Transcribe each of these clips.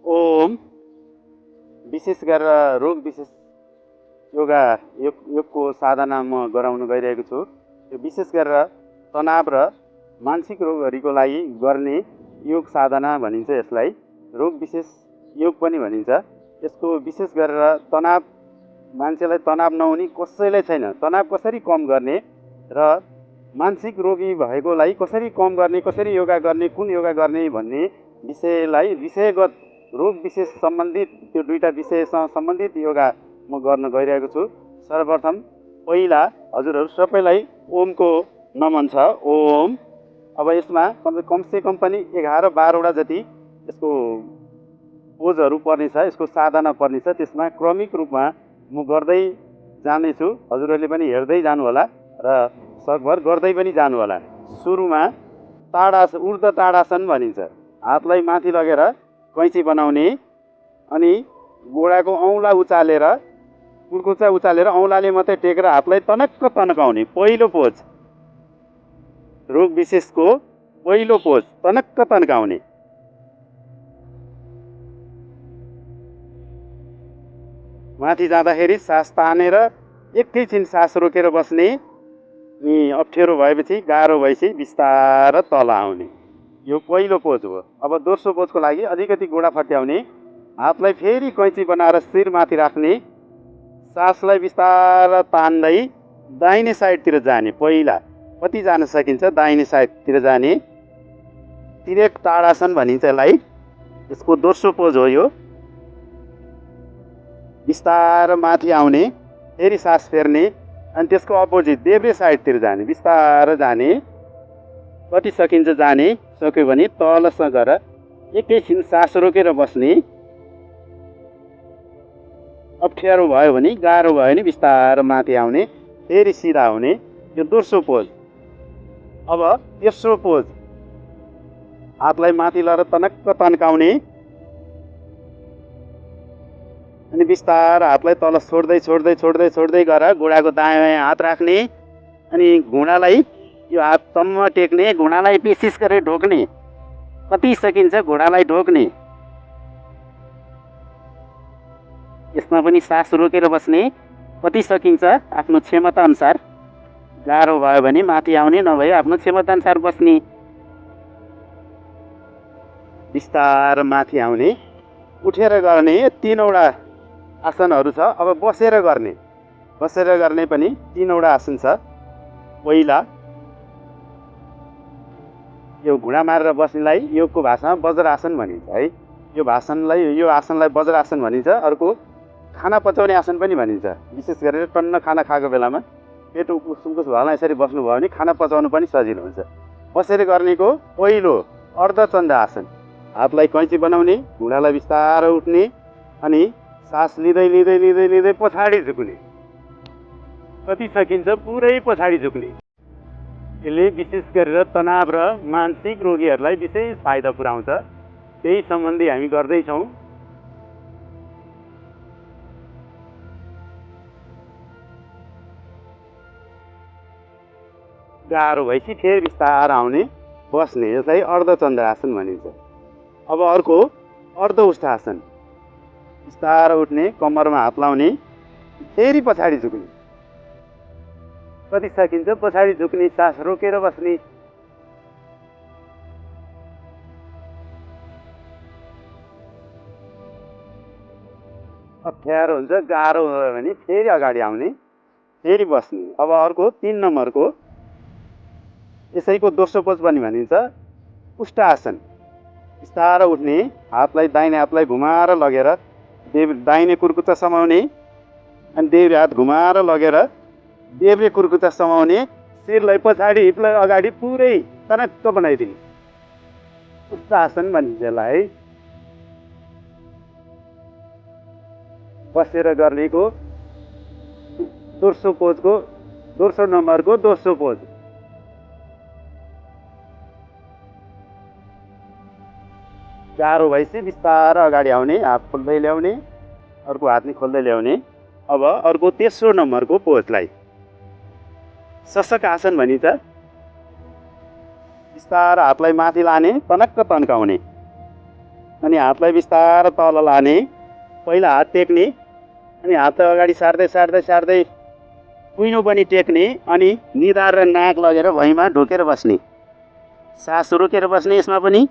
ओम विशेष गरेर रोग विशेष योगको साधना म गराउन गइरहेको छु। यो विशेष गरेर तनाव र मानसिक रोगहरूको लागि गर्ने योग साधना भनिन्छ। यसलाई रोग विशेष योग पनि भनिन्छ। यसको विशेष गरेर तनाव, मान्छेलाई तनाव नहुने कसैलाई छैन। तनाव कसरी कम गर्ने र मानसिक रोगी भएकोलाई कसरी कम गर्ने, कसरी योगा गर्ने, कुन योगा गर्ने भन्ने विषयलाई विषयगत रोग विशेष सम्बन्धित त्यो दुईटा विषयसँग सम्बन्धित योगा म गर्न गइरहेको छु। सर्वप्रथम पहिला हजुरहरू सबैलाई ओमको नमन छ। ओम। अब यसमा कमसे कम पनि 11-12वटा जति यसको पोजहरू पर्नेछ, यसको साधना पर्नेछ। त्यसमा क्रमिक रूपमा म गर्दै जानेछु। हजुरहरूले पनि हेर्दै जानु होला र सकभर गर्दै पनि जानु होला। सुरुमा ताडासन, ऊर्ध्व ताडासन भनिन्छ। हातलाई माथि लगेर कैँची बनाउने अनि गोडाको औँला उचालेर, कुर्कुच्चा उचालेर औँलाले मात्रै टेकेर हातलाई तनक्क तन्काउने पहिलो पोज। रोग विशेषको पहिलो पोज तनक्क तन्काउने। माथि जाँदाखेरि सास तानेर एकैछिन सास रोकेर बस्ने अनि अप्ठ्यारो भएपछि, गाह्रो भएपछि बिस्तार तल आउने। यो पहिलो पोज हो। अब दोस्रो पोजको लागि अलिकति गोडा फट्याउने, हातलाई फेरि कैँची बनाएर शिर माथि राख्ने, सासलाई बिस्तार तान्दै दाहिने साइडतिर जाने। पहिला कति जान सकिन्छ दाहिने साइडतिर जाने, तिरेक ताडासन भनिन्छ यसलाई। यसको दोस्रो पोज हो यो। बिस्तार माथि आउने, फेरि सास फेर्ने अनि त्यसको अपोजिट देब्रे साइडतिर जाने, बिस्तार जाने। कति सकिन्छ जाने, सक्यो भने तल सकेर एकैछिन सास रोकेर बस्ने। अप्ठ्यारो भयो भने, गाह्रो भयो भने बिस्तार माथि आउने, फेरि सिधा आउने। यो दोस्रो पोज। अब तेस्रो पोज, हातलाई माथि लगेर तनक्क तन्काउने अनि बिस्तार हातलाई तल छोड्दै छोड्दै छोड्दै छोड्दै गएर गोडाको दायाँ हात राख्ने अनि घुँडालाई यो हातसम्म टेक्ने, घुँडालाई विशेष गरेर ढोक्ने। कति सकिन्छ घुँडालाई ढोक्ने। यसमा पनि सास रोकेर बस्ने, कति सकिन्छ आफ्नो क्षमता अनुसार। गाह्रो भयो भने माथि आउने, नभए आफ्नो क्षमता अनुसार बस्ने। बिस्तार माथि आउने, उठेर गर्ने। 3वटा आसनहरू छ। अब बसेर गर्ने, बसेर गर्ने पनि 3वटा आसन छ। पहिला यो घुँडा मारेर बस्नेलाई योगको भाषामा वज्रासन भनिन्छ है। यो आसनलाई वज्रासन भनिन्छ। अर्को खाना पचाउने आसन पनि भनिन्छ। विशेष गरेर टन्न खाना खाएको बेलामा पेट उकुस भएन यसरी बस्नुभयो भने खाना पचाउनु पनि सजिलो हुन्छ। बसेर गर्नेको पहिलो अर्धचन्द्र आसन। हातलाई कैँची बनाउने, घुँडालाई बिस्तारो उठ्ने अनि सास लिँदै लिँदै लिँदै लिँदै पछाडि झुक्ने। कति सकिन्छ पुरै पछाडि झुक्ने। यसले विशेष गरेर तनाव र मानसिक रोगीहरूलाई विशेष फाइदा पुर्याउँछ। त्यही सम्बन्धी हामी गर्दैछौँ। गाह्रो भएपछि फेरि बिस्तार आउने, बस्ने। यसलाई अर्धचन्द्र आसन भनिन्छ। अब अर्को अर्ध उष्ठासन। बिस्तार उठ्ने, कम्मरमा हात लाउने, फेरि पछाडि झुक्ने। कति सकिन्छ पछाडि झुक्ने, सास रोकेर बस्ने। अप्ठ्यारो हुन्छ, गाह्रो भयो भने फेरि अगाडि आउने, फेरि बस्ने। अब अर्को 3 नम्बरको, यसैको दोस्रो पोज पनि भनिन्छ उष्टासन। बिस्तार उठ्ने, हातलाई दाहिने हातलाई घुमाएर लगेर दाहिने कुर्कुच्चा समाउने अनि देब्रे हात घुमाएर लगेर देब्रे कुर्कुच्चा समाउने। शिरलाई पछाडि, हिपलाई अगाडि पुरै तनक्क बनाइदिने। उष्टासन भनिन्छ यसलाई। बसेर गर्नेको दोस्रो पोजको दोस्रो नम्बरको दोस्रो पोज। गाह्रो भएपछि बिस्तार अगाडि आउने, हात खोल्दै ल्याउने, अर्को हात नि खोल्दै ल्याउने। अब अर्को तेस्रो नम्बरको पोजलाई शशक आसन भनिन्छ। बिस्तार हातलाई माथि लाने, तनक्क तन्काउने। अनि हातलाई बिस्तारै तल लाने, पहिला हात टेक्ने, अनि हात अगाडि सार्दै सार्दै सार्दै कुइनो पनि टेक्ने, अनि निधार र नाक लगेर भुइँमा ढोकेर बस्ने, सास रोकेर बस्ने। यसमा पनि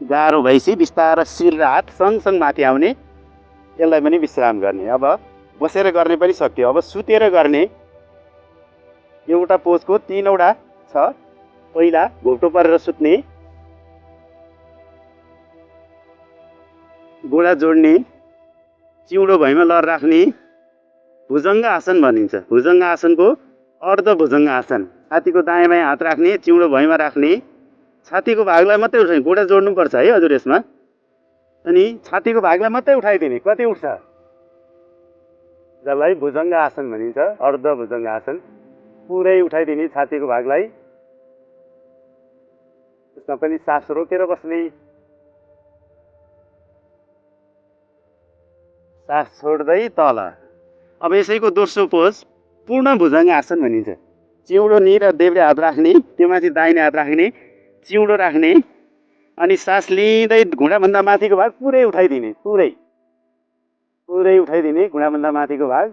गाह्रो भएपछि बिस्तारै शिर र हात सँगसँग माथि आउने, यसलाई पनि विश्राम गर्ने। अब बसेर गर्ने पनि सक्यो। अब सुतेर गर्ने एउटा पोजको 3 वटा छ। पहिला घोप्टो परेर सुत्ने, गोडा जोड्ने, चिउडो भुइँमा लर राख्ने, भुजङ्ग आसन भनिन्छ। भुजङ्ग आसनको अर्ध भुजङ्ग आसन, छातीको दायाँ बायाँ हात राख्ने, चिउडो भुइँमा राख्ने, छातीको भागलाई मात्रै उठाउने, गोडा जोड्नुपर्छ है हजुर यसमा। अनि छातीको भागलाई मात्रै उठाइदिने, कति उठ्छ, जसलाई भुजङ्ग आसन भनिन्छ, अर्ध भुजङ्ग आसन। पुरै उठाइदिने छातीको भागलाई। यसमा पनि सास रोकेर बस्ने, सास छोड्दै तल। अब यसैको दोस्रो पोज पूर्ण भुजङ्ग आसन भनिन्छ। चिउडो नि र देब्रे हात राख्ने, त्यो माथि दाहिने हात राख्ने, चिउडो राख्ने, अनि सास लिँदै घुँडाभन्दा माथिको भाग पुरै उठाइदिने, पुरै उठाइदिने घुँडाभन्दा माथिको भाग।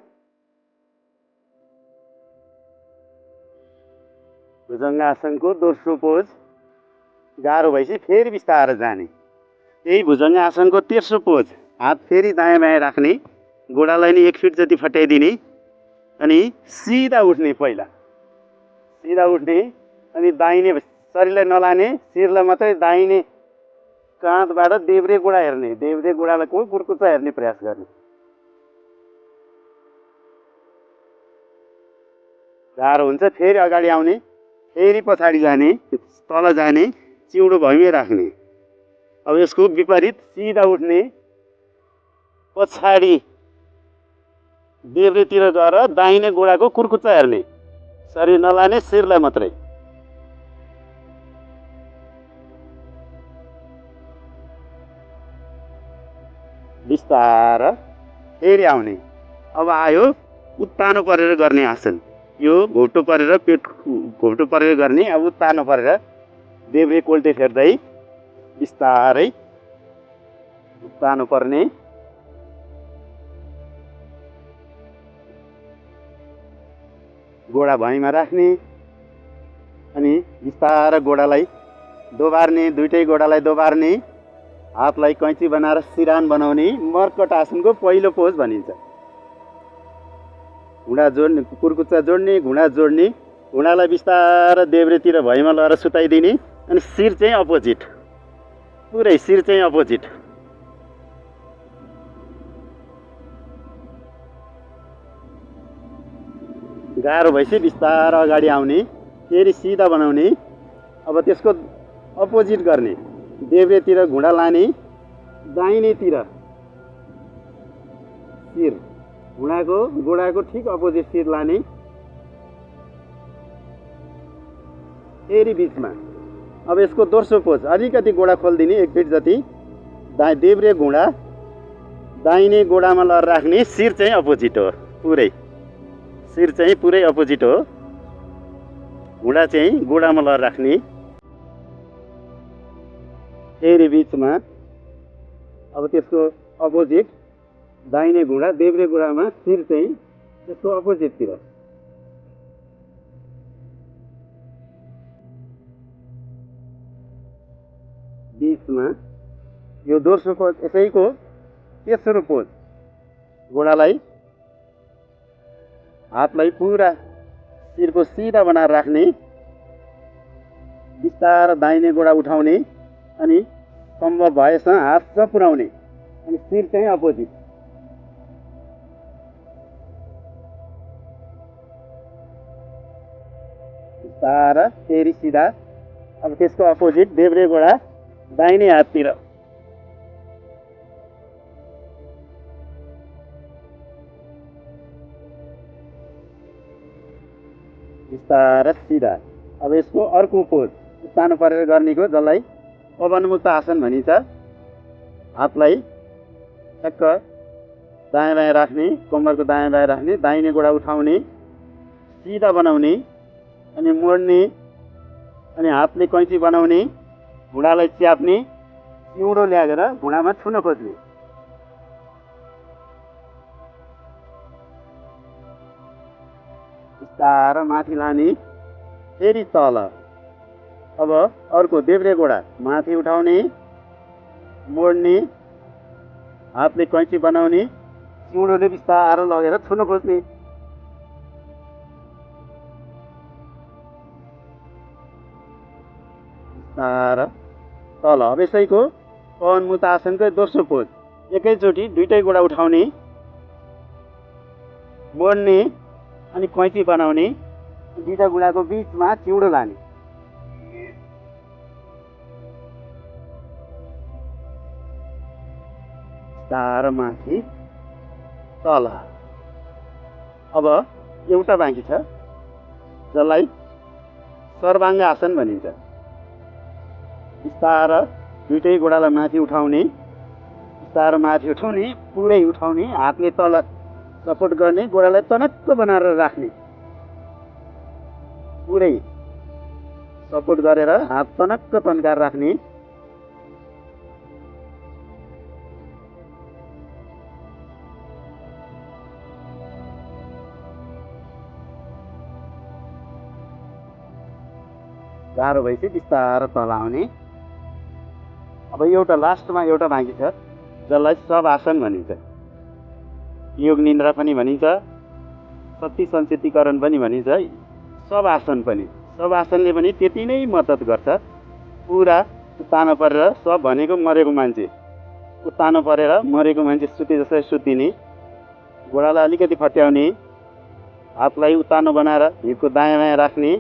भुजङ्ग आसनको दोस्रो पोज। गाह्रो भएपछि फेरि बिस्तारै जाने। यही भुजङ्ग आसनको तेस्रो पोज, हात फेरि दायाँ बायाँ राख्ने, गोडालाई नि 1 फिट जति फट्याइदिने, अनि सिधा उठ्ने। पहिला सिधा उठ्ने, अनि दाहिने शरीरलाई नलाने, शिरलाई मात्रै दाहिने काँधबाट देब्रे गोडा हेर्ने, देब्रे गोडालाई कुर्कुच्चा हेर्ने प्रयास गर्ने। गाह्रो हुन्छ फेरि अगाडि आउने, फेरि पछाडि जाने, तल जाने, चिउडो भुइँमै राख्ने। अब यसको विपरीत सिधा उठ्ने, पछाडि देब्रेतिर गएर दाहिने गोडाको कुर्कुच्चा हेर्ने, शरीर नलाने, शिरलाई मात्रै। बिस्तार फेरि आउने। अब आयो उत्तानो परेर गर्ने आसन। यो घोप्टो परेर पेट घोप्टो परेर गर्ने। अब उत्तानो परेर देब्रे कोल्टे फेर्दै बिस्तारै उत्तानो पर्ने। गोडा भुइँमा राख्ने, अनि बिस्तारै गोडालाई दोबार्ने, दुईटै गोडालाई दोबार्ने, हातलाई कैँची बनाएर सिरान बनाउने। मर्कट आसनको पहिलो पोज भनिन्छ। घुँडा जोड्ने, कुर्कुच्चा जोड्ने, घुँडा जोड्ने, घुँडालाई बिस्तारै देब्रेतिर भुइँमा लगाएर सुताइदिने, अनि शिर चाहिँ अपोजिट, पुरै शिर चाहिँ अपोजिट। गाह्रो भएपछि बिस्तारै अगाडि आउने, फेरि सिधा बनाउने। अब त्यसको अपोजिट गर्ने, देब्रेतिर घुँडा लाने, दाहिनेतिर शिर, गोडाको ठिक अपोजिट शिर लाने, फेरि बिचमा। अब यसको दोस्रो पोज, अलिकति गोडा खोलिदिने 1 फिट जति, देब्रे घुँडा दाहिने गोडामा लर राख्ने, शिर चाहिँ अपोजिट हो, पुरै शिर चाहिँ पुरै अपोजिट हो, घुँडा चाहिँ गोडामा लर राख्ने, फेरि बिचमा। अब त्यसको अपोजिट दाहिने घुँडा देब्रे घुँडामा, शिर चाहिँ त्यसको अपोजिटतिर। बिचमा यो दोस्रो पोज। यसैको तेस्रो पोज, गोडालाई हातलाई पुरा शिरको सिधा बनाएर राख्ने, बिस्तारै दाहिने गोडा उठाउने, अनि सम्भव भएसम्म हात पुर्याउने, अनि शिर चाहिँ अपोजिट। बिस्तारै फेरि सिधा। अब त्यसको अपोजिट देब्रे गोडा दाहिने हाततिर, बिस्तारै सिधा। अब यसको अर्को पोज उत्तानो परेर गर्नेको, जसलाई पवनमुक्त आसन भनिन्छ। हातलाई ठ्याक्क दायाँ बायाँ राख्ने, कम्मरको दायाँ बायाँ राख्ने, दाहिने गोडा उठाउने, सिधा बनाउने अनि मोड्ने अनि हातले कैँची बनाउने, घुँडालाई च्याप्ने, चिउँडो ल्याएर घुँडामा छुन खोज्ने। बिस्तारो माथि लाने, फेरि तल। अब अर्को देब्रे गोडा माथि उठाउने, मोड्ने, हातले कैँची बनाउने, चिउँडोले बिस्तारो लगेर छुन खोज्ने। बिस्तारो तल। अब यसैको पवनमुक्तासनकै दोस्रो पोज। एकैचोटि दुईटै गोडा उठाउने, मोड्ने अनि कैँची बनाउने, दुईटा गुडाको बिचमा चिउँडो लाने। बिस्तारो माथि तल। अब एउटा बाँकी छ, जसलाई सर्वाङ्ग आसन भनिन्छ। बिस्तारो दुईटै गोडालाई माथि उठाउने, बिस्तारो माथि उठाउने, पुरै उठाउने, हातले तल सपोर्ट गर्ने, गोडालाई तनक्क बनाएर राख्ने, पुरै सपोर्ट गरेर हात तनक्क तन्काएर राख्ने। गाह्रो भएपछि बिस्तारो तल आउने। अब एउटा लास्टमा एउटा बाँकी छ, जसलाई सब आसन भनिन्छ। योग निन्द्रा पनि भनिन्छ, शक्ति सञ्चेतीकरण पनि भनिन्छ, सब आसन पनि। सब आसनले पनि त्यति नै मद्दत गर्छ। पुरा उत्तानो परेर, सब भनेको मरेको मान्छे, उत्तानो परेर मरेको मान्छे सुते जस्तै सुतिने, गोडालाई अलिकति फट्याउने, हातलाई उत्तानो बनाएर हिपको दायाँ बायाँ राख्ने,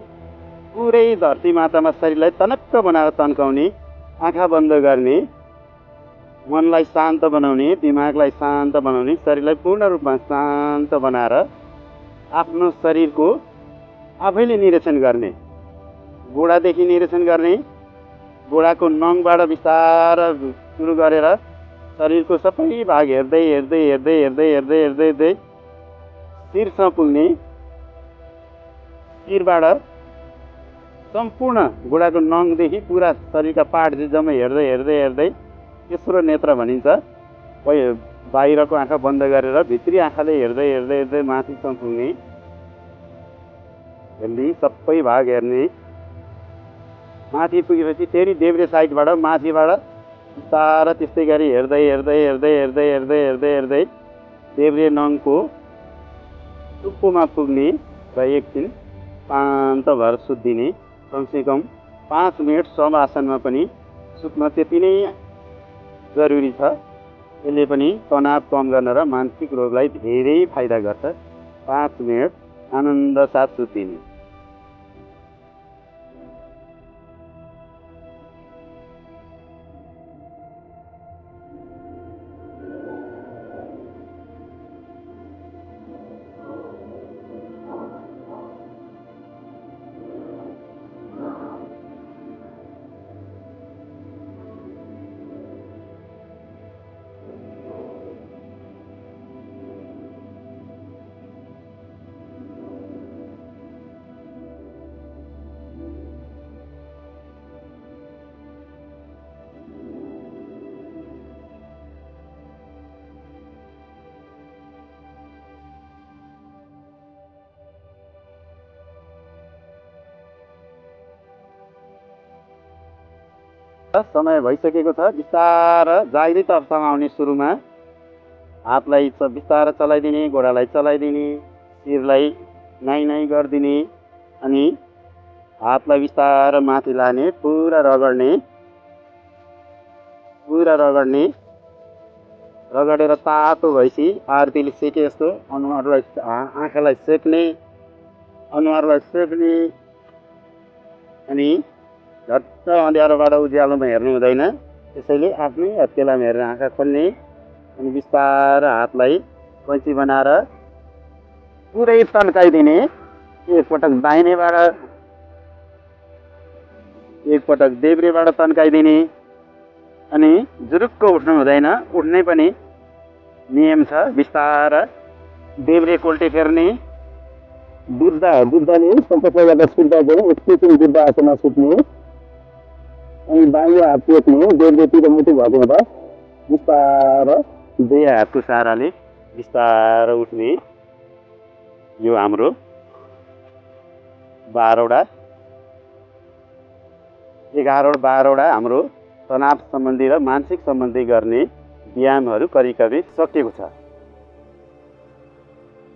पुरै धरती मातामा शरीरलाई तनक्क बनाएर तन्काउने, आँखा बन्द गर्ने, मनलाई शान्त बनाउने, दिमागलाई शान्त बनाउने, शरीरलाई पूर्ण रूपमा शान्त बनाएर आफ्नो शरीरको आफैले निरीक्षण गर्ने। गोडादेखि निरीक्षण गर्ने, गोडाको नङबाट बिस्तारो सुरु गरेर शरीरको सबै भाग हेर्दै हेर्दै हेर्दै हेर्दै हेर्दै हेर्दै हेर्दै शिरसम्म पुग्ने, शिरबाट सम्पूर्ण गोडाको नङदेखि पुरा शरीरका पार्ट जम्मै हेर्दै हेर्दै हेर्दै तेस्रो नेत्र भनिन्छ। बाहिरको आँखा बन्द गरेर भित्री आँखाले हेर्दै हेर्दै हेर्दै माथिसम्म पुग्ने, हेर्ने, सबै भाग हेर्ने। माथि पुगेपछि फेरि देब्रे साइडबाट माथिबाट बिस्तारो त्यस्तै गरी हेर्दै हेर्दै हेर्दै हेर्दै हेर्दै हेर्दै हेर्दै देब्रे नङको टुप्पोमा पुग्ने र एकछिन शान्त भएर सुत्दिने। कमसेकम 5 मिनट सब आसनमा पनि सुत्न त्यति नै जरुरी छ। यसले पनि तनाव कम गर्न र मानसिक रोगलाई धेरै फाइदा गर्छ। 5 मिनट आनन्द साथ सुत्दिने। समय भइसकेको छ। बिस्तारो जागिरित अवस्थामा आउने। सुरुमा हातलाई बिस्तारो चलाइदिने, गोडालाई चलाइदिने, शिरलाई नाइ नाइ गरिदिने अनि हातलाई बिस्तारो माथि लाने, पुरा रगड्ने, पुरा रगड्ने। रगडेर तातो भएपछि आरतीले सेके जस्तो अनुहारलाई, आँखालाई सेक्ने, अनुहारलाई सेक्ने अनि झट्ट अँध्यारोबाट उज्यालोमा हेर्नु हुँदैन। त्यसैले आफ्नै हत्केलामा हेरेर आँखा खोल्ने अनि बिस्तारो हातलाई कैँची बनाएर पुरै तन्काइदिने। एकपटक दाहिनेबाट, एकपटक देब्रेबाट तन्काइदिने अनि जुरुक्क उठ्नु हुँदैन। उठ्नै पनि नियम छ। बिस्तार देब्रे कोल्टे फेर्ने, बुद्धले सङ्कल्प गर्दा छुट्दा गयो एकैछिन बुद्ध आसनमा सुत्ने अनि बाङ्गो हात टेक्ने देब्रेतिर मुटु भएको हुँदा बिस्तार दुई हातको सहाराले बिस्तार उठ्ने। यो हाम्रो 12वटा 11-12वटा हाम्रो तनाव सम्बन्धी र मानसिक सम्बन्धी गर्ने व्यायामहरू करिब करिब सकिएको छ।